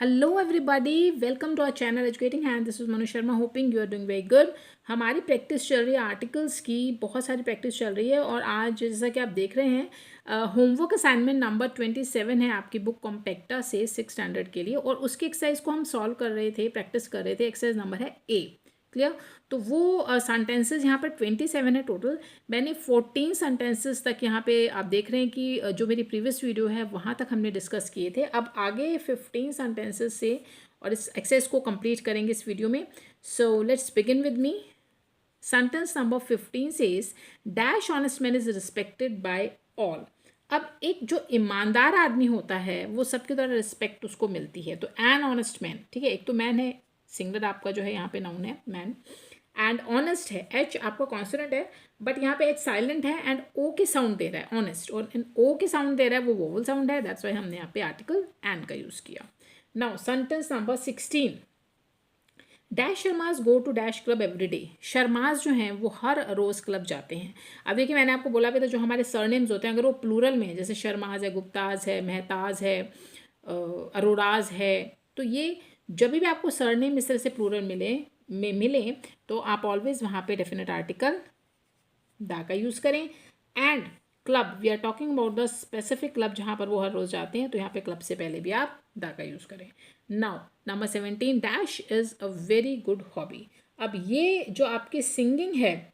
Hello everybody, welcome to our channel educating hand. This is Manu Sharma, hoping you are doing very good. हमारी practice चल रही है articles की, बहुत सारी प्रैक्टिस चल रही है। और आज जैसा कि आप देख रहे हैं होमवर्क असाइनमेंट नंबर 27 है आपकी बुक कॉम्पैक्टा से 6th स्टैंडर्ड के लिए। और उसकी एक्सरसाइज को हम सॉल्व कर रहे थे, प्रैक्टिस कर रहे थे। एक्सरसाइज नंबर है ए। क्लियर? तो वो सेंटेंसेस यहाँ पर 27 है टोटल। मैंने 14 सेंटेंसेस तक यहाँ पे आप देख रहे हैं कि जो मेरी प्रीवियस वीडियो है वहाँ तक हमने डिस्कस किए थे। अब आगे 15 सेंटेंसेस से और इस एक्सरसाइज को कंप्लीट करेंगे इस वीडियो में। So let's begin with me. Sentence number 15 says dash honest man is respected by all. अब एक जो ईमानदार आदमी होता है वो सबके द्वारा रिस्पेक्ट उसको मिलती है। तो एन ऑनेस्ट मैन, ठीक है, एक तो मैन है, सिंगलर आपका जो है यहाँ पे नाउन है मैन। एंड ऑनेस्ट है, एच आपका कॉन्सोनेंट है बट यहाँ पे एच साइलेंट है एंड ओ के साउंड दे रहा है ऑनेस्ट, और ओ के साउंड दे रहा है वो वोवल साउंड है। दैट्स वाई हमने यहाँ पे आर्टिकल एन का यूज किया। Now sentence number 16, dash Sharmas go to dash club every day. Sharmas जो हैं वो हर रोज़ क्लब जाते हैं। अब देखिए मैंने आपको बोला भी था जो हमारे सरनेम्स होते हैं अगर वो प्लूरल में, जैसे शर्माज है, गुप्ताज है, मेहताज है, अरोराज है, तो ये जब भी आपको सरनेम इस तरह से प्लूरल मिले तो आप ऑलवेज वहाँ पे डेफिनेट आर्टिकल दा का यूज़ करें। And club, we are talking about the specific club जहाँ पर वो हर रोज़ जाते हैं, तो यहाँ पे क्लब से पहले भी आप दा का यूज़ करें। Now number 17, dash is a very good hobby. अब ये जो आपकी सिंगिंग है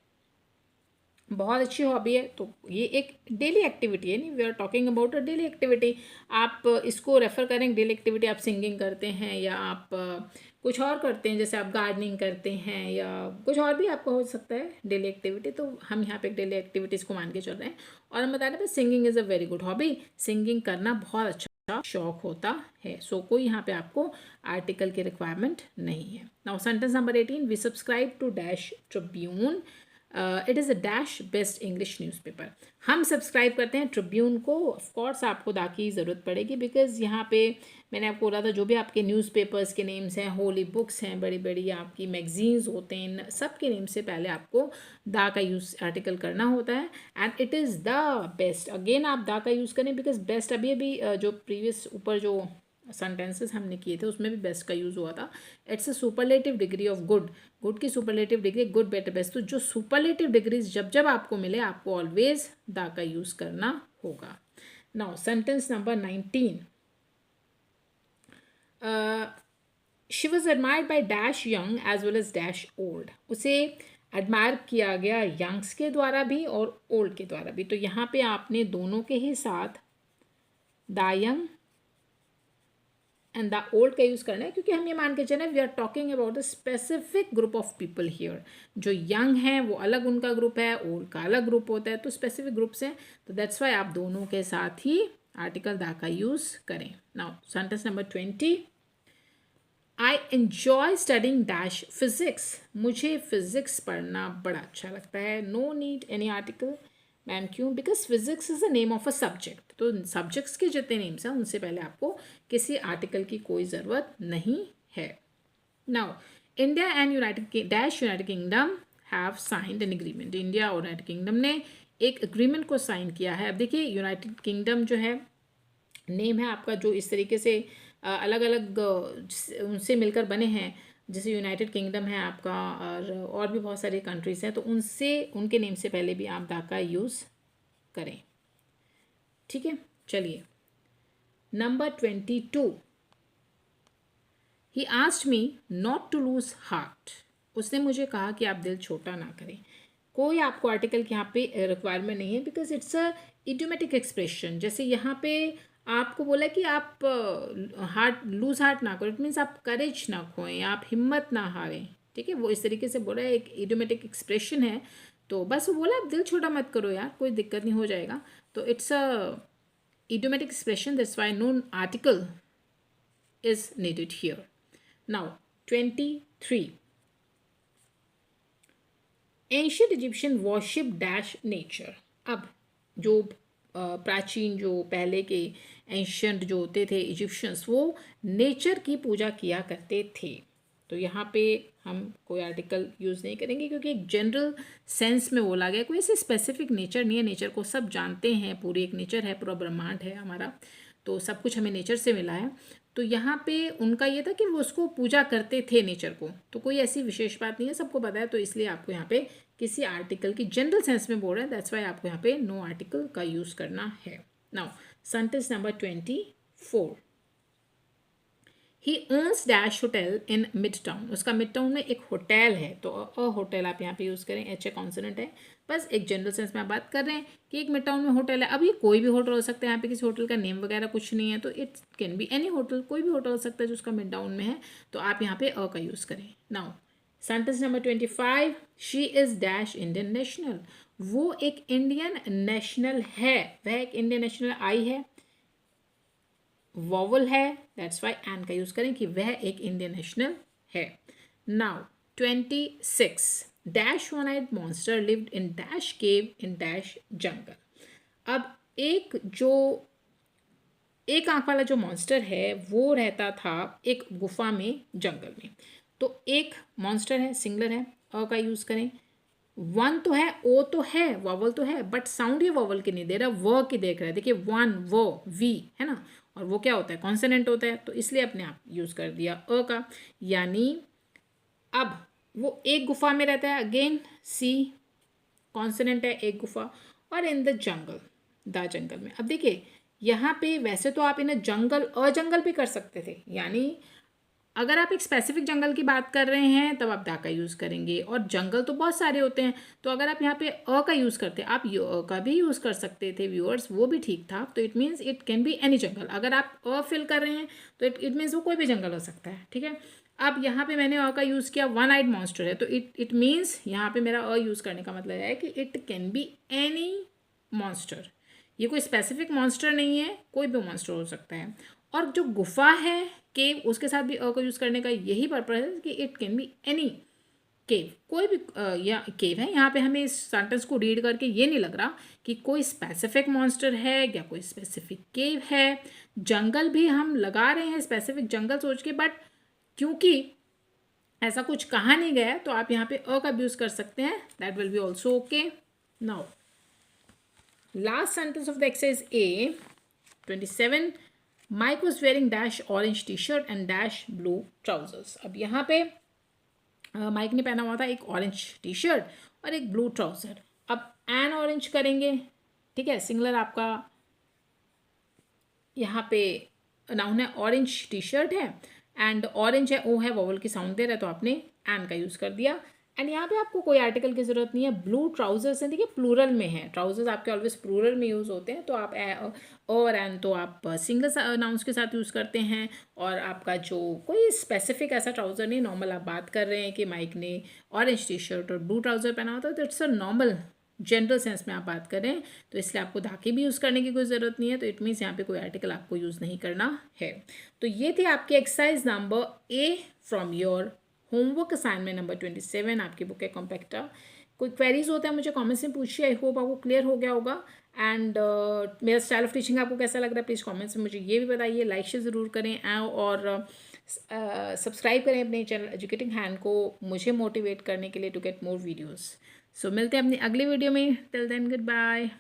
बहुत अच्छी हॉबी है, तो ये एक डेली एक्टिविटी है। नहीं, we are talking about a daily activity. आप इसको रेफर करें डेली एक्टिविटी, आप सिंगिंग करते हैं या आप कुछ और करते हैं, जैसे आप गार्डनिंग करते हैं या कुछ और भी आपका हो सकता है डेली एक्टिविटी। तो हम यहाँ पे एक डेली एक्टिविटीज़ को मान के चल रहे हैं और हम बता रहे हैं singing is a very good hobby. Singing करना बहुत अच्छा शौक होता है। सो कोई यहाँ पे आपको आर्टिकल की रिक्वायरमेंट नहीं है। Now sentence number 18, we subscribe to dash Tribune, it is a dash best English newspaper. हम सब्सक्राइब करते हैं ट्रिब्यून को। ऑफकोर्स आपको दा की ज़रूरत पड़ेगी बिकॉज यहाँ पे मैंने आपको बोला था जो भी आपके न्यूज़पेपर्स के नेम्स हैं, होली बुक्स हैं, बड़ी बड़ी आपकी मैगजीन्स होते हैं, सब के नेम से पहले आपको दा का यूज़ आर्टिकल करना होता है। And it is the best, again आप दा का यूज़ करें बिकॉज बेस्ट अभी अभी जो प्रीवियस ऊपर जो सेंटेंसेस हमने किए थे उसमें भी बेस्ट का यूज़ हुआ था। It's a superlative degree of good, good की superlative degree good, better, best. तो जो सुपरलेटिव डिग्रीज जब जब आपको मिले आपको ऑलवेज दा का यूज़ करना होगा। Now sentence number 19, she was admired by dash young as well as dash old. उसे एडमायर किया गया यंग्स के द्वारा भी और ओल्ड के द्वारा भी। तो यहाँ पे आपने दोनों के ही साथ the young and the old का यूज़ करना है, क्योंकि हम ये मान के चलें we are talking about a specific group of people here. जो यंग हैं वो अलग उनका ग्रुप है, ओल्ड का अलग ग्रुप होता है, तो स्पेसिफिक ग्रुप्स हैं। तो दैट्स वाई आप दोनों के साथ ही आर्टिकल दा का यूज़ करें। Now sentence number 20, I enjoy studying dash physics. मुझे फिजिक्स पढ़ना बड़ा अच्छा लगता है। No need any article. Ma'am क्यों? Because physics is the name of a subject. तो सब्जेक्ट्स के जितने नेम्स हैं उनसे पहले आपको किसी आर्टिकल की कोई ज़रूरत नहीं है। Now India and United kingdom have signed an agreement. India और यूनाइटेड किंगडम ने एक एग्रीमेंट को साइन किया है। अब देखिए यूनाइटेड किंगडम जो है नेम है आपका जो इस तरीके से अलग अलग उनसे मिलकर बने हैं, जैसे यूनाइटेड किंगडम है आपका और भी बहुत सारी कंट्रीज़ हैं, तो उनसे उनके नेम से पहले भी आप दा का यूज़ करें। ठीक है, चलिए number 22, he asked me not to lose heart. उसने मुझे कहा कि आप दिल छोटा ना करें। कोई आपको आर्टिकल की यहाँ पे रिक्वायरमेंट नहीं है because it's a idiomatic expression. जैसे यहाँ पे आपको बोला कि आप लूज हार्ट ना करो, इट मीन्स आप करेज ना खोएं, आप हिम्मत ना हारें। ठीक है, वो इस तरीके से बोला है, एक इडियोमेटिक एक्सप्रेशन है। तो बस वो बोला आप दिल छोटा मत करो यार, कोई दिक्कत नहीं, हो जाएगा। तो it's a idiomatic expression, that's why no article is needed here. Now 23, ancient Egyptian worship dash nature. अब जो प्राचीन जो पहले के एंशियंट जो होते थे इजिप्शियंस, वो नेचर की पूजा किया करते थे। तो यहाँ पे हम कोई आर्टिकल यूज़ नहीं करेंगे क्योंकि एक जनरल सेंस में बोला गया, कोई ऐसे स्पेसिफिक नेचर नहीं है। नेचर को सब जानते हैं, पूरी एक नेचर है, पूरा ब्रह्मांड है हमारा, तो सब कुछ हमें नेचर से मिला है। तो यहाँ पे उनका ये था कि वो उसको पूजा करते थे नेचर को, तो कोई ऐसी विशेष बात नहीं है, सबको पता है। तो इसलिए आपको यहाँ पे किसी आर्टिकल की जनरल सेंस में बोल रहे हैं, दैट्स वाई आपको यहाँ पे नो आर्टिकल का यूज़ करना है। Now sentence number 24, he owns dash hotel in midtown. उसका मिड टाउन में एक होटल है, तो अ होटल आप यहाँ पे यूज़ करें, एच ए कॉन्सोनेंट है। बस एक जनरल सेंस में आप बात कर रहे हैं कि एक मिड टाउन में होटल है। अब ये कोई भी होटल हो सकता है, यहाँ पे किसी होटल का नेम वगैरह कुछ नहीं है, तो it can be any hotel, कोई भी होटल हो सकता है जो उसका मिड टाउन में है, तो आप यहाँ पे अ का यूज़ करें। Now sentence number 25, she is dash Indian national. वो एक इंडियन नेशनल है, वह एक इंडियन नेशनल आई है, वॉवल है, दैट्स वाई एन का यूज़ करें कि वह एक इंडियन नेशनल है। Now 26, dash one eyed monster lived in dash cave in dash jungle. अब एक आंख वाला जो मॉन्स्टर है वो रहता था एक गुफा में, जंगल में। तो एक मॉन्स्टर है, सिंगलर है, अ का यूज़ करें। वन तो है, ओ तो है, वॉवल तो है, बट साउंड ये वॉवल की नहीं दे रहा, व की देख रहा है। देखिए वन, वो, वी है ना, और वो क्या होता है, कॉन्सोनेंट होता है, तो इसलिए अपने आप यूज़ कर दिया अ का। यानी अब वो एक गुफा में रहता है, अगेन सी कॉन्सोनेंट है, एक गुफा, और in the jungle, the jungle में। अब देखिए यहाँ पे वैसे तो आप इन जंगल अजंगल भी कर सकते थे, यानी अगर आप एक स्पेसिफिक जंगल की बात कर रहे हैं तब आप दा का यूज़ करेंगे, और जंगल तो बहुत सारे होते हैं, तो अगर आप यहाँ पे अ का यूज़ करते आप अ का भी यूज़ कर सकते थे व्यूअर्स, वो भी ठीक था। तो it means it can be any jungle, अगर आप अ फिल कर रहे हैं तो इट मीन्स वो कोई भी जंगल हो सकता है, ठीक है। अब यहाँ पे मैंने अ का यूज़ किया, वन आइड मॉन्स्टर है, तो इट मीन्स यहाँ पे मेरा अ यूज़ करने का मतलब है कि it can be any monster, ये कोई स्पेसिफिक मॉन्स्टर नहीं है, कोई भी मॉन्स्टर हो सकता है। और जो गुफा है, केव, उसके साथ भी अ को यूज़ करने का यही पर्पज है कि इट कैन बी एनी केव, कोई भी या केव है। यहाँ पे हमें इस सेंटेंस को रीड करके ये नहीं लग रहा कि कोई स्पेसिफिक मॉन्स्टर है या कोई स्पेसिफिक केव है। जंगल भी हम लगा रहे हैं स्पेसिफिक जंगल सोच के, बट क्योंकि ऐसा कुछ कहा नहीं गया है तो आप यहाँ पे अ का भी यूज़ कर सकते हैं, that will be also okay. Now last sentence of the exercise A 27, Mike was wearing dash orange T shirt and dash blue trousers. अब यहाँ पे माइक ने पहना हुआ था एक ऑरेंज टी शर्ट और एक ब्लू ट्राउजर। अब एन ऑरेंज करेंगे, ठीक है, सिंगलर आपका यहाँ पे नाउन है, ऑरेंज टी शर्ट है एंड ऑरेंज है, ओ है, वॉवल की साउंड दे रहा है, तो आपने एन का यूज़ कर दिया। एंड यहाँ पे आपको कोई आर्टिकल की ज़रूरत नहीं है। ब्लू ट्राउजर्स हैं, देखिए प्लूरल में है, ट्राउजर्स आपके ऑलवेज प्लूरल में यूज़ होते हैं, तो आप और एन तो आप सिंगल नाउन्स के साथ यूज़ करते हैं। और आपका जो कोई स्पेसिफिक ऐसा ट्राउज़र नहीं, नॉर्मल आप बात कर रहे हैं कि माइक ने ऑरेंज टी शर्ट और ब्लू ट्राउज़र पहना होता है, तो it's a normal general sense में आप बात करें, तो इसलिए आपको धाके भी यूज़ करने की कोई ज़रूरत नहीं है। तो इट मीन्स यहाँ पे कोई आर्टिकल आपको यूज़ नहीं करना है। तो ये थी आपकी exercise number A from your homework assignment number 27, आपकी बुक है कॉम्पैक्टा। कोई क्वेरीज होता है मुझे कमेंट्स में पूछिए, आई होप आपको क्लियर हो गया होगा। एंड मेरा स्टाइल ऑफ टीचिंग आपको कैसा लग रहा है, प्लीज़ कमेंट्स में मुझे ये भी बताइए। लाइक शेयर ज़रूर करें और सब्सक्राइब करें अपने चैनल एजुकेटिंग हैंड को, मुझे मोटिवेट करने के लिए टू गेट मोर वीडियोज़। सो मिलते हैं अपनी अगली वीडियो में, टिल देन गुड बाय।